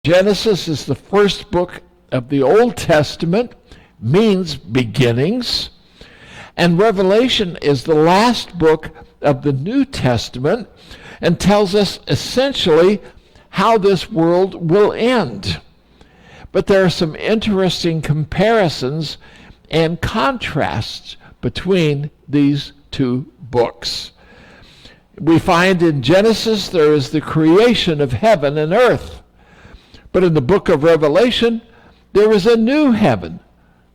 Genesis is the first book of the Old Testament, means beginnings, and Revelation is the last book of the New Testament and tells us essentially how this world will end. But there are some interesting comparisons and contrasts between these two books. We find in Genesis there is the creation of heaven and earth. But in the book of Revelation, there is a new heaven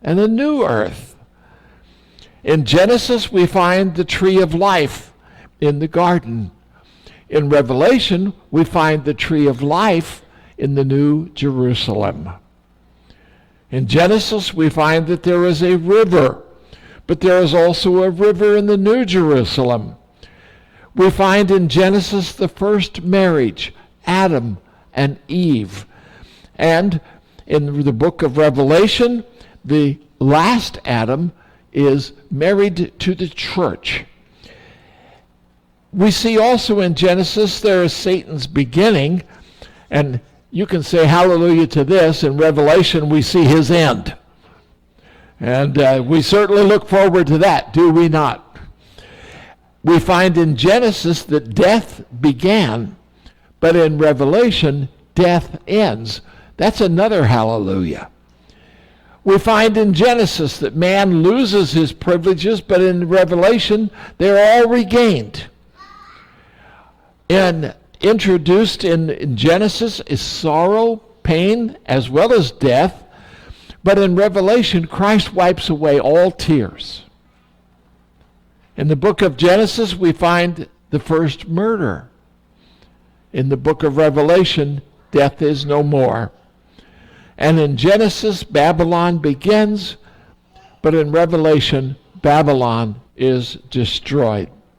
and a new earth. In Genesis, we find the tree of life in the garden. In Revelation, we find the tree of life in the New Jerusalem. In Genesis, we find that there is a river, but there is also a river in the New Jerusalem. We find in Genesis the first marriage, Adam and Eve. And in the book of Revelation, the last Adam is married to the church. We see also in Genesis there is Satan's beginning, and you can say hallelujah to this. In Revelation, we see his end. And we certainly look forward to that, do we not? We find in Genesis that death began, but in Revelation, death ends. That's another hallelujah. We find in Genesis that man loses his privileges, but in Revelation, they're all regained. And introduced in Genesis is sorrow, pain, as well as death. But in Revelation, Christ wipes away all tears. In the book of Genesis, we find the first murder. In the book of Revelation, death is no more. And in Genesis, Babylon begins, but in Revelation, Babylon is destroyed.